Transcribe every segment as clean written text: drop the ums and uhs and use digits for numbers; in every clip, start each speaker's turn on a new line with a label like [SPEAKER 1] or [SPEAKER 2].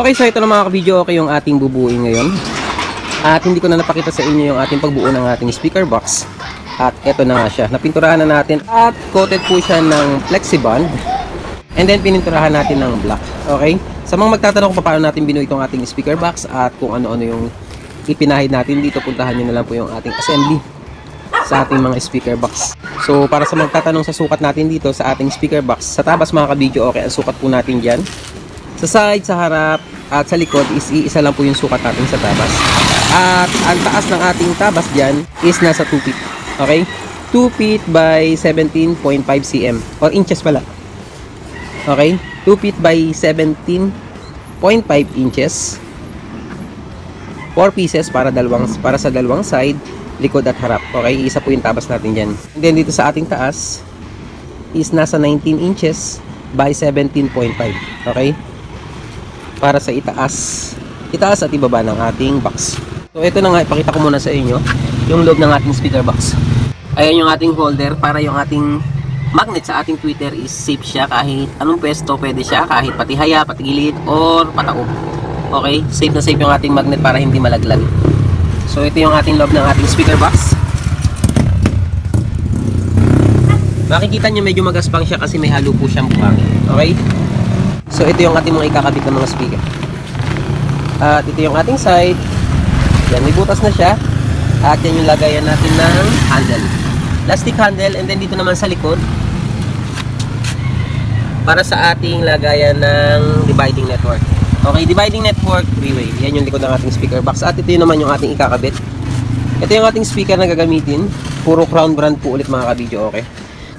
[SPEAKER 1] Okay, so ito na mga ka-video, okay yung ating bubuuin ngayon. At hindi ko na napakita sa inyo yung ating pagbuo ng ating speaker box. At ito na nga siya. Napinturahan na natin at coated po siya ng Flexibond. And then pininturahan natin ng black. Okay? Sa mga magtatanong kung paano natin binuo itong ating speaker box at kung ano-ano yung ipinahid natin dito, puntahan nyo na lang po yung ating assembly sa ating mga speaker box. So para sa magtatanong sa sukat natin dito sa ating speaker box, sa tabas mga ka-video, okay, ang sukat po natin dyan. Sa side, sa harap, at sa likod is iisa lang po yung sukat natin sa tabas. At ang taas ng ating tabas dyan is nasa 2 feet. Okay? 2 feet by 17.5 cm. Or inches pala. Okay? 2 feet by 17.5 inches. 4 pieces para sa dalawang side, likod at harap. Okay? Isa po yung tabas natin dyan. And then dito sa ating taas is nasa 19 inches by 17.5. Okay? Para sa itaas at ibaba ng ating box. So ito na nga, ipakita ko muna sa inyo yung loob ng ating speaker box. Ayan yung ating holder para yung ating magnet sa ating tweeter is safe siya. Kahit anong pwesto pwede siya, kahit pati haya, pati gilid, or pataob. Okay, safe na safe yung ating magnet para hindi malaglag. So ito yung ating loob ng ating speaker box. Makikita nyo medyo magaspang siya kasi may halo po siyang buhangin. Okay, so ito yung ating mga ikakabit ng mga speaker. At ito yung ating side. Yan, may butas na siya. At yan yung lagayan natin ng handle, plastic handle. And then dito naman sa likod, para sa ating lagayan ng dividing network. Okay, dividing network 3-way. Yan yung likod ng ating speaker box. At ito yun naman yung ating ikakabit. Ito yung ating speaker na gagamitin. Puro Crown brand po ulit mga ka-video. Okay,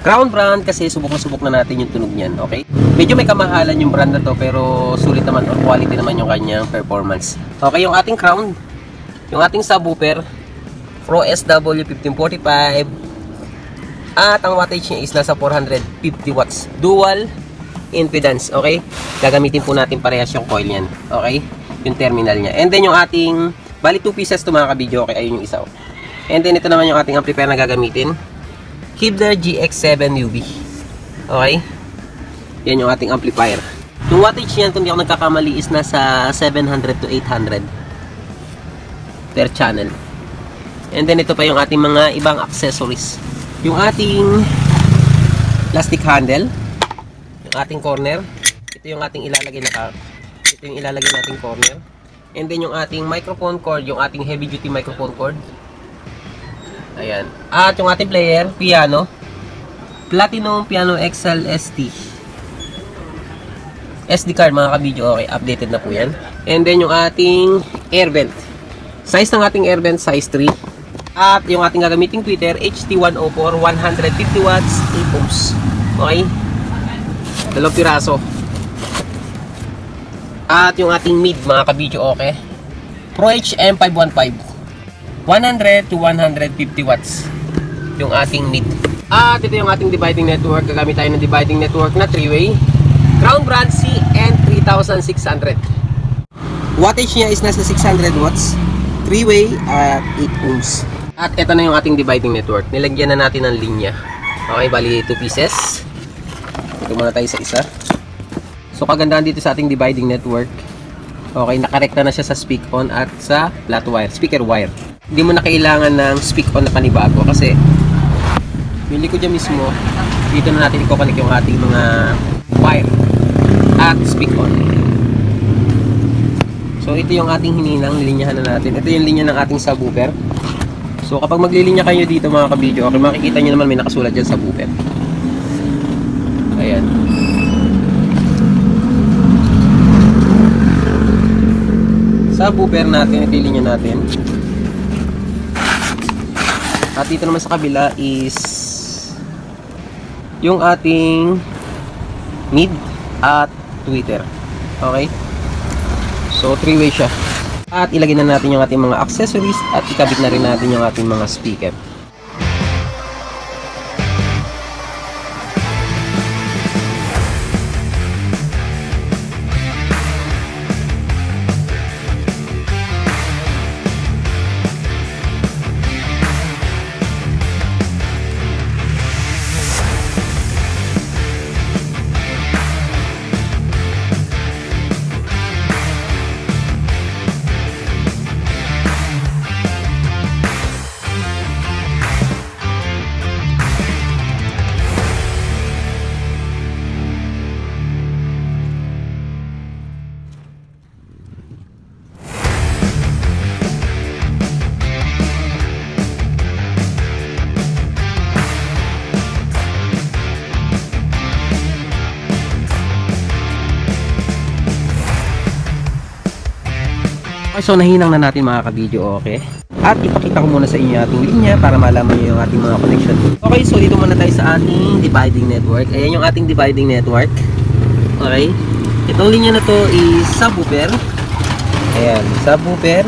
[SPEAKER 1] Crown brand kasi subok na natin yung tunog niyan. Okay, medyo may kamahalan yung brand na to, pero sulit naman or quality naman yung kanyang performance. Okay, yung ating Crown, yung ating subwoofer Pro SW1545, at ang wattage niya is nasa 450 watts, dual impedance. Okay, gagamitin po natin parehas yung coil yan. Okay, yung terminal niya. And then yung ating, bali 2 pieces to mga ka-video. Okay, ayun yung isa. And then ito naman yung ating amplifier na gagamitin, Kibler GX7 UV. Okay, yan yung ating amplifier. Yung wattage niyan, kung di ako nagkakamali, is nasa 700 to 800 per channel. And then ito pa yung ating mga ibang accessories. Yung ating plastic handle, yung ating corner, ito yung ating ilalagay nating corner. And then yung ating microphone cord, yung ating heavy duty microphone cord. Ayan. At yung ating player, piano, Platinum Piano XL ST. SD card mga ka-video, okay, updated na po yan. And then yung ating air vent. Size ng ating air vent, size 3. At yung ating gagamiting tweeter, HT104, 150 watts, 8 ohms. Okay? Dalawang piraso. At yung ating mid, mga ka-video, okay? Pro HM515, 100 to 150 watts. Yung ating mid. At ito yung ating dividing network. Gagamit tayo ng dividing network na 3-way. Crown brand CN3600. Wattage niya is nasa 600 watts. 3-way at 8 ohms. At ito na yung ating dividing network. Nilagyan na natin ng linya. Okay, bali 2 pieces. Ito muna tayo sa isa. So kagandahan dito sa ating dividing network, okay, nakarekta na siya sa speak on at sa flat wire, speaker wire. Hindi mo na kailangan ng speak on na panibago kasi yung likod niya mismo, dito na natin i-connect yung ating mga wire at speak on. So ito yung ating hininang, nilinyahan na natin. Ito yung linya ng ating subwoofer. So kapag maglilinya kayo dito mga ka-video, okay, makikita nyo naman may nakasulat dyan subwoofer. Ayan. Subwoofer natin, ito yung linya natin. At dito naman sa kabila is yung ating mid at tweeter. Okay? So 3-way siya. At ilagay na natin yung ating mga accessories at ikabit na rin natin yung ating mga speaker. Okay, so nahinang na natin mga ka-video, okay? At ipakita ko muna sa inyo yung ating linya para malaman nyo yung ating mga connection. Okay, so dito muna tayo sa ating dividing network. Ayan yung ating dividing network. Okay? Itong linya na to is subwoofer. Ayan, subwoofer.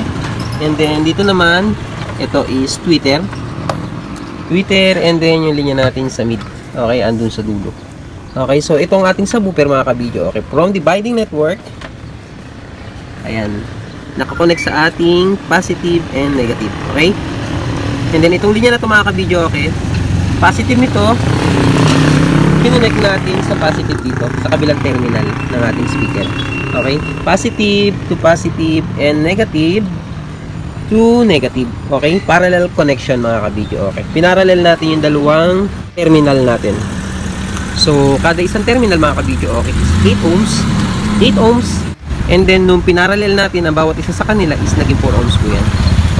[SPEAKER 1] And then dito naman, ito is tweeter. Tweeter, and then yung linya natin sa mid. Okay, andun sa dulo. Okay, so itong ating subwoofer mga ka-video. Okay, from dividing network. Ayan. Nakakonect sa ating positive and negative. Okay? And then itong linya na ito mga ka-video, okay? Positive nito, kinonect natin sa positive dito, sa kabilang terminal ng ating speaker. Okay? Positive to positive and negative to negative. Okay? Parallel connection mga ka-video. Okay? Pinarallel natin yung dalawang terminal natin. So, kada isang terminal mga ka-video, okay, is 8 ohms. 8 ohms. And then, nung pinarallel natin ang bawat isa sa kanila is naging 4 ohms po yan.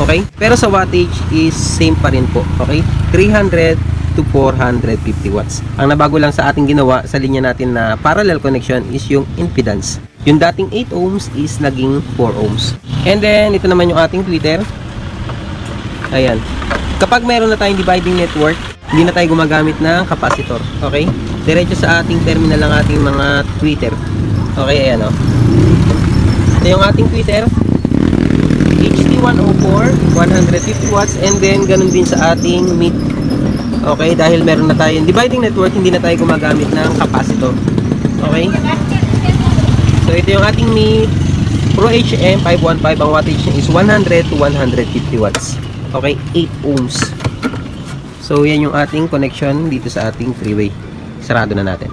[SPEAKER 1] Okay? Pero sa wattage is same pa rin po. Okay? 300 to 450 watts. Ang nabago lang sa ating ginawa sa linya natin na parallel connection is yung impedance. Yung dating 8 ohms is naging 4 ohms. And then, ito naman yung ating tweeter. Ayan. Kapag meron na tayong dividing network, hindi na tayo gumagamit ng capacitor. Okay? Diretso sa ating terminal ng ating mga tweeter. Okay? Ayan o. Ito yung ating tweeter, HT104, 150 watts, and then ganun din sa ating mid. Okay, dahil meron na tayong dividing network, hindi na tayo gumagamit ng capacitor. Okay, so ito yung ating mid Pro HM515. Ang wattage niya is 100 to 150 watts. Okay, 8 ohms. So yan yung ating connection dito sa ating freeway. Sarado na natin.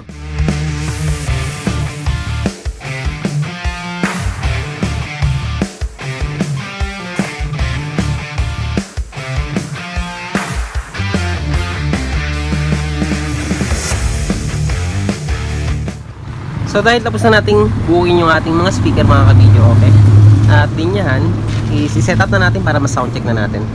[SPEAKER 1] So dahil tapos na nating buuin yung ating mga speaker mga ka-video, okay? At linyahan, i-set up na natin para ma-sound check na natin.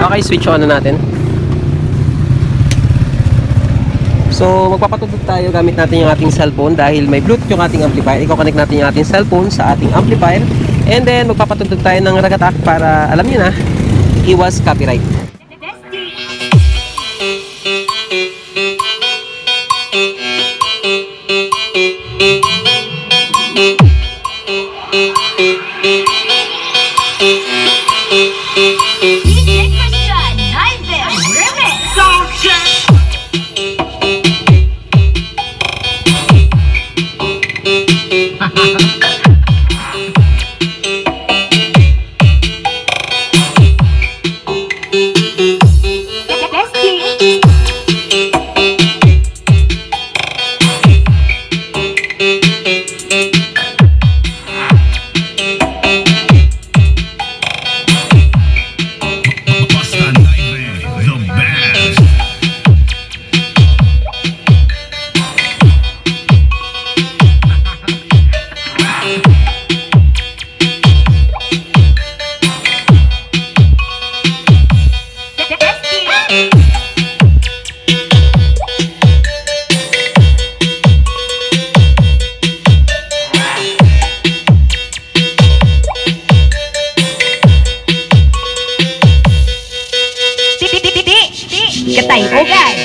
[SPEAKER 1] Okay, switch on na natin. So, magpapatugtog tayo gamit natin yung ating cellphone dahil may Bluetooth yung ating amplifier. I-connect natin yung ating cellphone sa ating amplifier. And then, magpapatugtog tayo ng ragatak para, alam niyo na, iwas copyright.
[SPEAKER 2] Katay ko guys.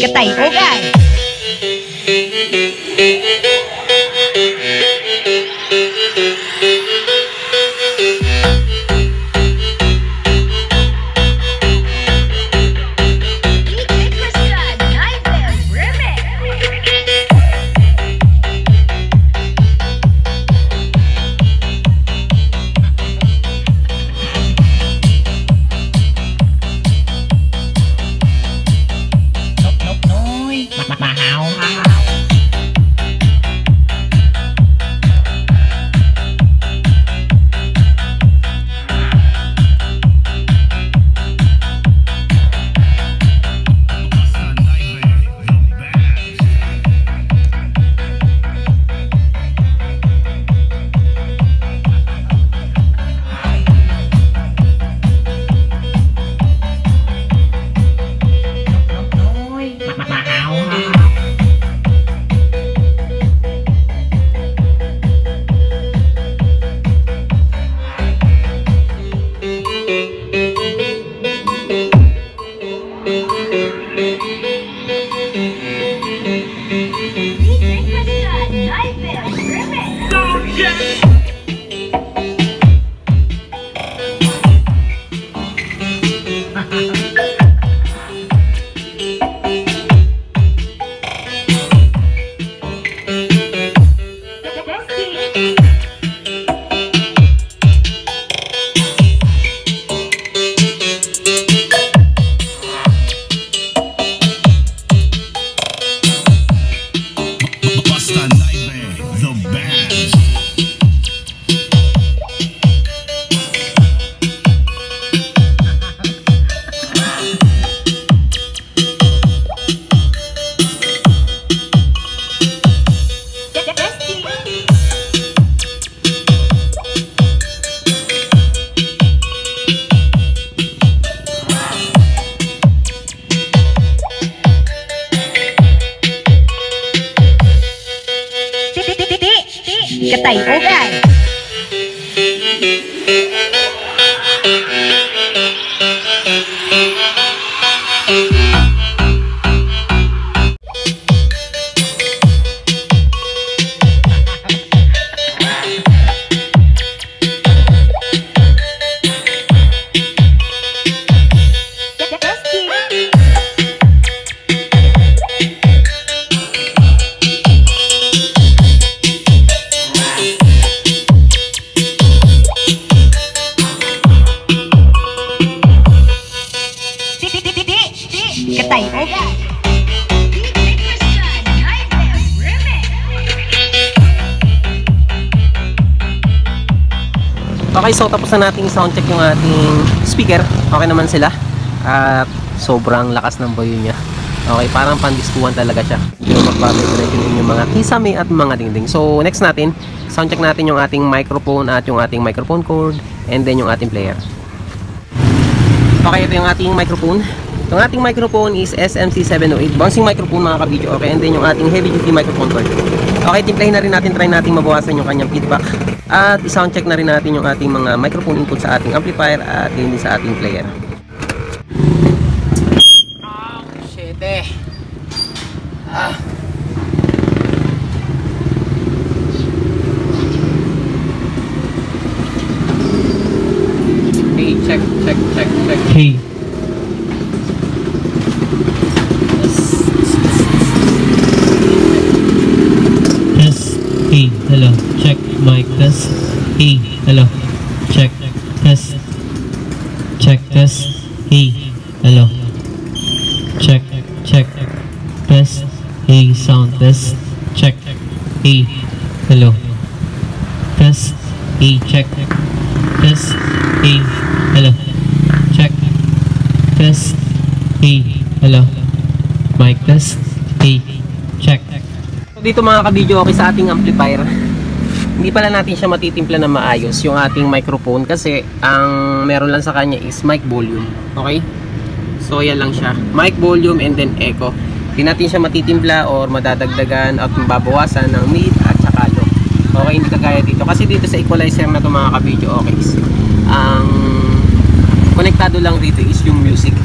[SPEAKER 2] Katay Ogay. Katay Ogay. Katay Ogay.
[SPEAKER 1] Okay, so tapos na nating soundcheck yung ating speaker. Okay naman sila. At sobrang lakas ng bayo niya. Okay, parang pandiskuhan talaga siya. Yung magpapagitin yung mga kisame at mga dingding. So next natin, soundcheck natin yung ating microphone at yung ating microphone cord and then yung ating player. Okay, ito yung ating microphone. Yung ating microphone is SMC708 bouncing microphone mga kabidyo. Okay, and then yung ating heavy duty microphone cord. Okay, timplahin na rin natin, try natin mabawasan yung kanyang feedback. At i-soundcheck na rin natin yung ating mga microphone input sa ating amplifier at hindi sa ating player. Oh, shit eh. Hey, check.
[SPEAKER 3] Hey. Test. Hey. Hello. Check. Mic test. Hey. Hello. Check. Test. Check. Test. Hey. Hello. Check. Test. Hey. Sound test. Check. Hey. Hello. Test. Hey. Check. Test. Hey. Hello. Check. Test. Hey. Hello. Mic test. Hey. Check.
[SPEAKER 1] So dito mga kabidyo, okay sa ating amplifier, hindi pala natin siya matitimpla na maayos yung ating microphone kasi ang meron lang sa kanya is mic volume. Okay? So yan lang siya. Mic volume and then echo. Hindi natin siya matitimpla or madadagdagan at mababawasan ng mid at saka low. Okay, hindi kagaya dito. Kasi dito sa equalizer na to mga kabidyo, okay, ang konektado lang dito is yung music.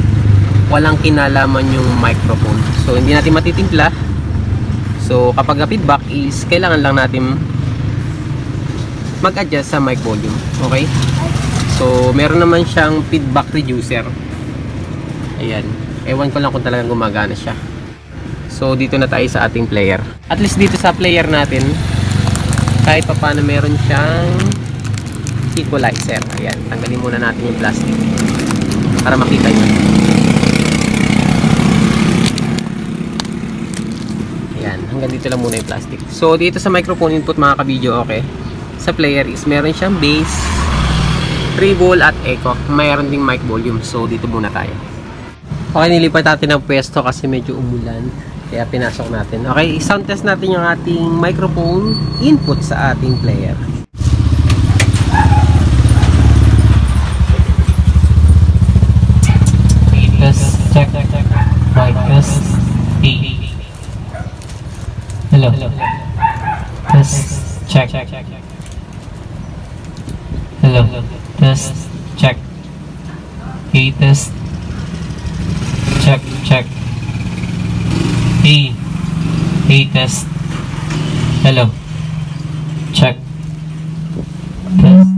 [SPEAKER 1] Walang kinalaman yung microphone. So hindi natin matitimpla. So kapag feedback is kailangan lang natin mag-adjust sa mic volume. Okay? So meron naman siyang feedback reducer. Ayan. Ewan ko lang kung talagang gumagana siya. So dito na tayo sa ating player. At least dito sa player natin, kahit pa paano meron siyang equalizer. Ayan. Tanggalin muna natin yung plastic para makita nyo. Ayan. Hanggang dito lang muna yung plastic. So dito sa microphone input mga kabidyo, okay, sa player is meron siyang bass, treble at echo. Mayroon ding mic volume. So dito muna tayo. Okay, nilipat natin ang pwesto kasi medyo umulan. Kaya pinasok natin. Okay, sound test natin yung ating microphone input sa ating player.
[SPEAKER 3] Test. Check. Mic test. Hey. Hello. Test. Check. Hello. Test. Check. Hey. Test. Check. Hey. Hey. Test. Hello. Check. Test.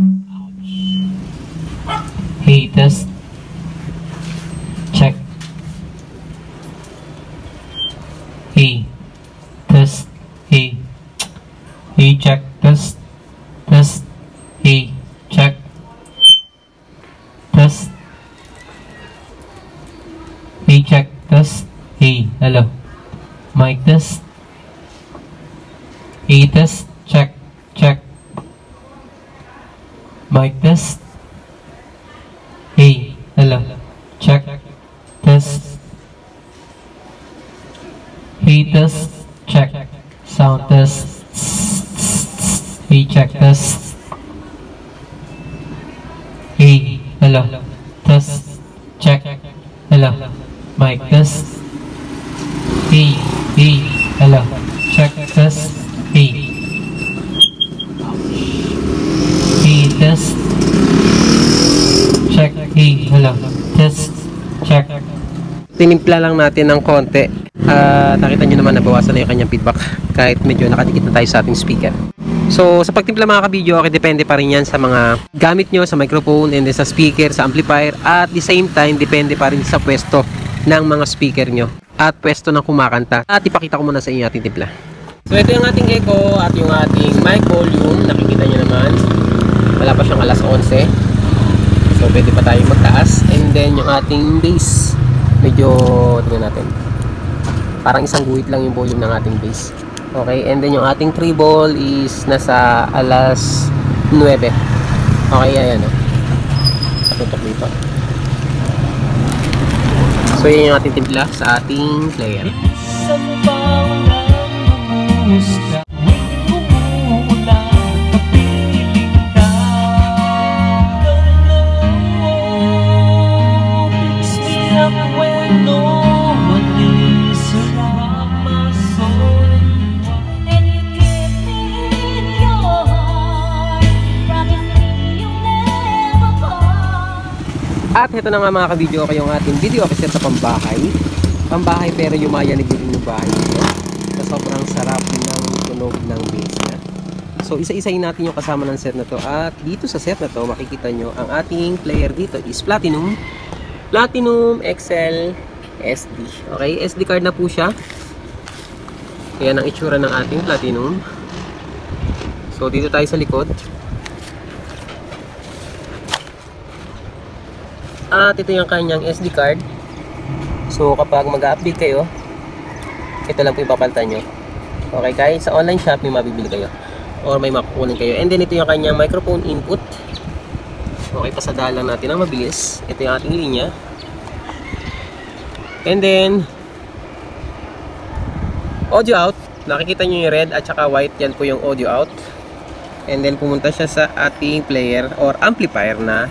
[SPEAKER 3] Hey. Test. Check. Hey. Test. Hey. Hey. Check. Test. Hey. Check. Test. Hey. Check. Test. Hey. Hello. Mic test. Hey. Test. Check. Mic test. Hey. Hello. Check. Test. Hey. Test. Check. Sound test. Hey. Check. Test. Hey. Hello. Test. Check. Hello. Mic test. Hey. Hello. Check. Test. Hey. Hey, hello. Test. Check.
[SPEAKER 1] Tinimpla lang natin ng konti. Nakita nyo naman nabawasan na yung kanyang feedback kahit medyo nakadikit na tayo sa ating speaker. So sa pagtimpla mga kabidyo, okay, depende pa rin yan sa mga gamit nyo, sa microphone, and then sa speaker, sa amplifier, at the same time depende pa rin sa pwesto ng mga speaker nyo at pwesto ng kumakanta. At ipakita ko muna sa inyo ating timpla. So ito yung ating echo at yung ating mic volume. Nakikita nyo naman wala pa siyang alas 11, so pwede pa tayong magtaas. And then yung ating bass, medyo tingnan natin, parang isang guhit lang yung volume ng ating bass. Okay, and then yung ating treble is nasa alas 9. Okay, ayan o. Katutok dito. So yan yung ating timpla sa ating player. At ito na nga mga kabidyo, yung ating video officer sa pambahay pero yumayanig din yung bahay nyo sa sobrang sarap ng tunog ng bass niya. So isa-isahin natin yung kasama ng set na to, at dito sa set na to makikita nyo ang ating player dito is Platinum XL SD. Okay, SD card na po siya. Ayan ang itsura ng ating Platinum. So dito tayo sa likod. At ito yung kanyang SD card. So kapag mag-update kayo, ito lang po yung papalitan nyo. Okay guys, sa online shop may mabibili kayo or may makukunin kayo. And then ito yung kanyang microphone input. Okay, pasadalan lang natin ang mabilis. Ito yung ating linya. And then audio out. Nakikita nyo yung red at saka white. Yan po yung audio out. And then pumunta siya sa ating player or amplifier na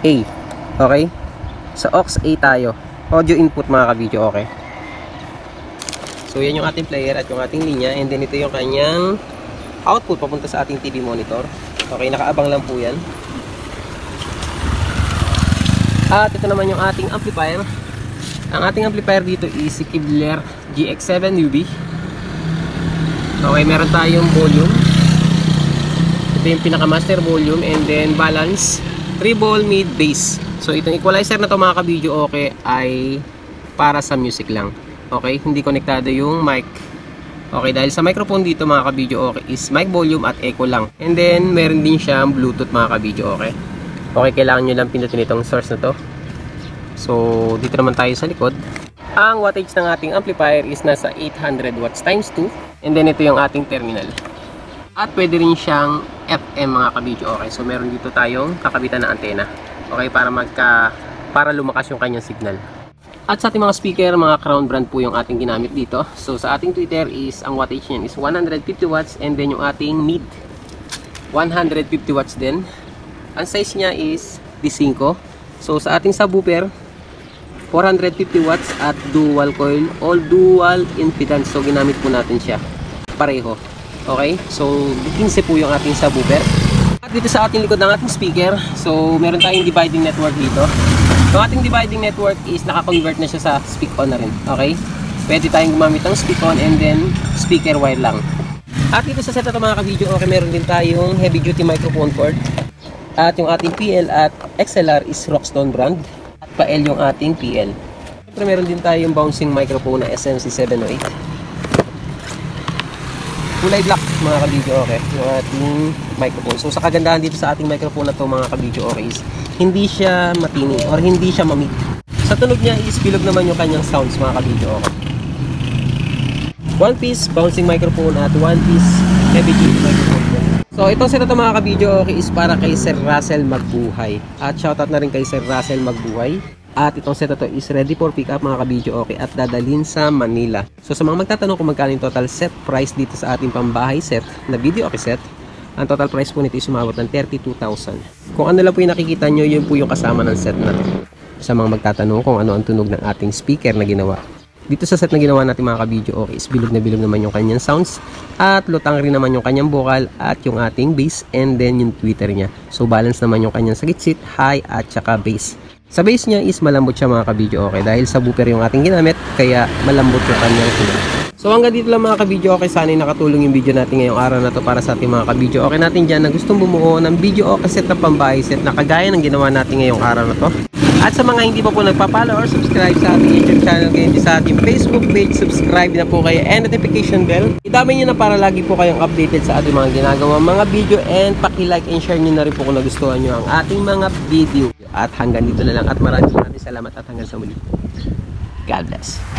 [SPEAKER 1] A. Okay? Sa aux A tayo. Audio input mga kabidyo, okay? So yan yung ating player at yung ating linya. And then ito yung kanyang output papunta sa ating TV monitor. Okay, nakaabang lang po yan. At ito naman yung ating amplifier. Ang ating amplifier dito is si Kibler GX7 UB. Okay, meron tayong volume. Ito yung pinaka master volume, and then balance, treble, mid, bass. So itong equalizer na to mga kabidyo, okay, ay para sa music lang. Okay, hindi konektado yung mic. Okay, dahil sa microphone dito mga kabidyo, okay, is mic volume at echo lang. And then meron din siyang Bluetooth mga kabidyo, okay. Okay, kailangan nyo lang pindutin itong source na to. So dito naman tayo sa likod. Ang wattage ng ating amplifier is nasa 800 watts times 2. And then ito yung ating terminal. At pwede rin siyang FM mga kabidyo, okay. So meron dito tayong kakabitan na antena. Okay, para lumakas yung kanyang signal. At sa ating mga speaker, mga Crown brand po yung ating ginamit dito. So sa ating tweeter is, ang wattage niyan is 150 watts, and then yung ating mid 150 watts din. Ang size niya is D5. So sa ating subwoofer 450 watts at dual coil, all dual impedance. So ginamit po natin siya pareho. Okay? So 15 po yung ating subwoofer. At dito sa ating likod ng ating speaker, so meron tayong dividing network dito. Yung ating dividing network is naka-convert na siya sa speak-on na rin. Okay? Pwede tayong gumamit ng speak-on and then speaker wire lang. At dito sa set na ito mga ka-video, okay, meron din tayong heavy duty microphone cord. At yung ating PL at XLR is Rockstone brand. At pa-L yung ating PL. Siyempre meron din tayong bouncing microphone na SMC 708. Kulay black mga ka-video, okay, yung ating microphone. So sa kagandahan dito sa ating microphone na to mga ka-video, okay, is hindi siya matini or hindi siya mamig. Sa tunog niya is bilog naman yung kanyang sounds mga ka-video, okay. One piece bouncing microphone at one piece heavy duty microphone. So itong set na to mga ka-video, okay, is para kay Sir Russell Magbuhay. At shoutout na rin kay Sir Russell Magbuhay. At itong set na to is ready for pick up mga ka-video, okay, at dadalhin sa Manila. So sa mga magtatanong kung magkano yung total set price dito sa ating pambahay set na video okay set, ang total price po nito is umabot ng 32,000. Kung ano lang po yung nakikita nyo, yun po yung kasama ng set na to. Sa mga magtatanong kung ano ang tunog ng ating speaker na ginawa. Dito sa set na ginawa natin mga ka-video, okay, is bilog na bilog naman yung kanyang sounds at lutang rin naman yung kanyang vocal at yung ating bass and then yung tweeter niya. So balance naman yung kanyang sagitsit, high at saka bass. Sa bass niya is malambot siya mga ka-video, okay, dahil sa booper yung ating ginamit kaya malambot yung kanyang tunog. So hanggang dito lang mga ka-video, okay, sana ay nakatulong yung video natin ngayong araw na to para sa ating mga ka-video okay natin dyan na gustong bumuo ng video okay set na pambahay set na kagaya ng ginawa natin ngayong araw na to. At sa mga hindi pa po nagpa-follow or subscribe sa ating YouTube channel, ganyan din sa ating Facebook page, subscribe na po kayo and notification bell. Idamay nyo na para lagi po kayong updated sa ating mga ginagawa mga video and paki-like and share nyo na rin po kung nagustuhan nyo ang ating mga video. At hanggang dito na lang at maraming salamat at hanggang sa muli. God bless.